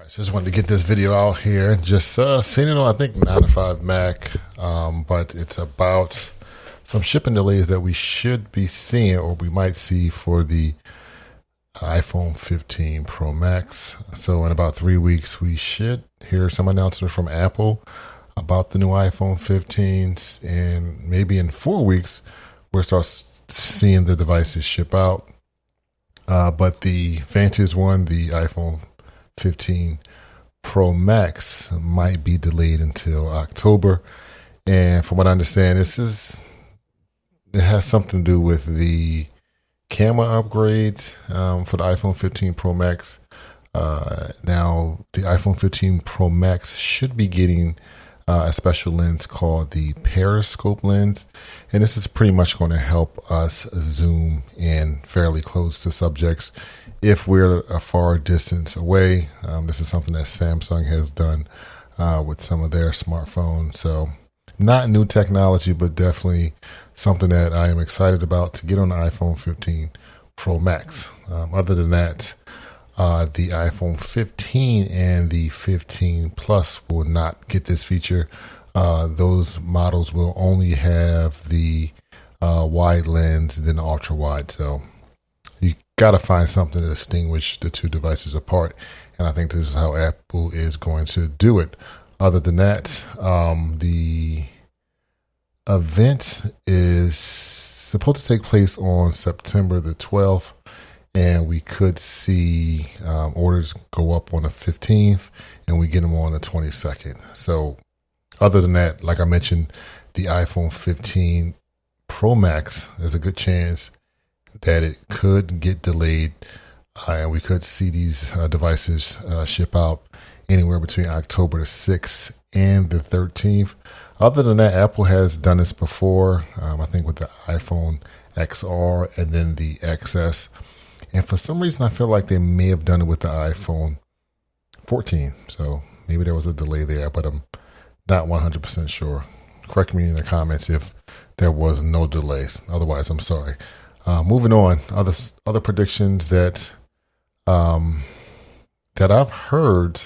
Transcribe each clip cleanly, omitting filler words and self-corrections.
Guys, just wanted to get this video out here. Just seen it on, I think, 9 to 5 Mac, but it's about some shipping delays that we should be seeing, or we might see, for the iPhone 15 Pro Max. So in about 3 weeks, we should hear some announcement from Apple about the new iPhone 15s, and maybe in 4 weeks, we'll start seeing the devices ship out. But the fanciest one, the iPhone 15 Pro Max, might be delayed until October. And from what I understand, it has something to do with the camera upgrade for the iPhone 15 Pro Max. Now, the iPhone 15 Pro Max should be getting a special lens called the periscope lens, and this is pretty much going to help us zoom in fairly close to subjects if we're a far distance away. This is something that Samsung has done with some of their smartphones. So not new technology, but definitely something that I am excited about to get on the iPhone 15 Pro Max. Other than that, the iPhone 15 and the 15 Plus will not get this feature. Those models will only have the wide lens and then the ultra wide. So you got to find something to distinguish the two devices apart. And I think this is how Apple is going to do it. Other than that, the event is supposed to take place on September the 12th. And we could see orders go up on the 15th, and we get them on the 22nd. So other than that, like I mentioned, the iPhone 15 Pro Max, there's a good chance that it could get delayed, and we could see these devices ship out anywhere between October the 6th and the 13th. Other than that, Apple has done this before, I think with the iPhone XR and then the XS. And for some reason, I feel like they may have done it with the iPhone 14. So maybe there was a delay there, but I'm not 100% sure. Correct me in the comments if there was no delays. Otherwise, I'm sorry. Moving on, other predictions that I've heard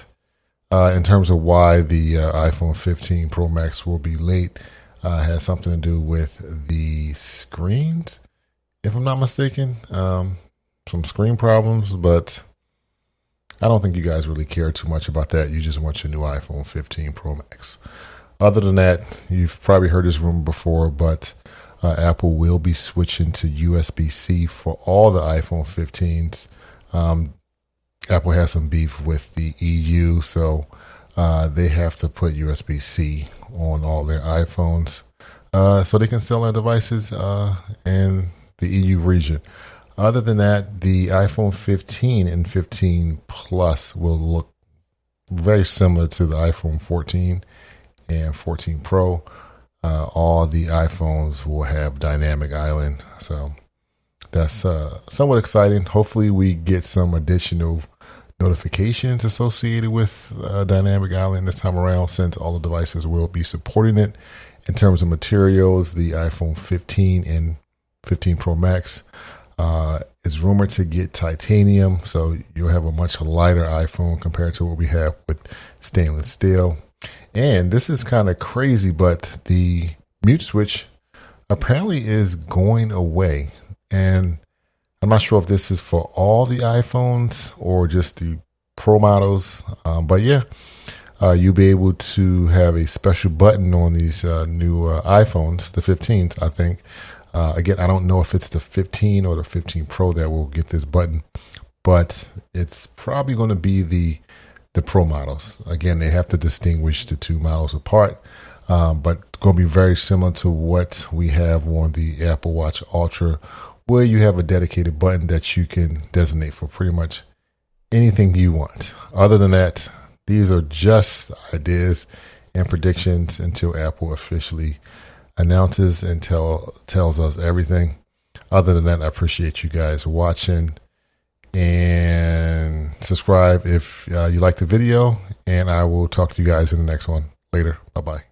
in terms of why the iPhone 15 Pro Max will be late has something to do with the screens, if I'm not mistaken. Some screen problems, but I don't think you guys really care too much about that. You just want your new iPhone 15 Pro Max. Other than that, you've probably heard this rumor before, but Apple will be switching to USB-C for all the iPhone 15s. Apple has some beef with the EU, so they have to put USB-C on all their iPhones so they can sell their devices in the EU region. Other than that, the iPhone 15 and 15 Plus will look very similar to the iPhone 14 and 14 Pro. All the iPhones will have Dynamic Island. So that's somewhat exciting. Hopefully we get some additional notifications associated with Dynamic Island this time around, since all the devices will be supporting it. In terms of materials, the iPhone 15 and 15 Pro Max is rumored to get titanium, so you'll have a much lighter iPhone compared to what we have with stainless steel. And this is kind of crazy, but the mute switch apparently is going away. And I'm not sure if this is for all the iPhones or just the Pro models. But yeah, you'll be able to have a special button on these new iPhones, the 15s, I think. Again, I don't know if it's the 15 or the 15 Pro that will get this button, but it's probably going to be the Pro models. Again, they have to distinguish the two models apart, but it's going to be very similar to what we have on the Apple Watch Ultra, where you have a dedicated button that you can designate for pretty much anything you want. Other than that, these are just ideas and predictions until Apple officially announces and tells us everything. Other than that, I appreciate you guys watching, and subscribe if you like the video, and I will talk to you guys in the next one. Later. Bye-bye.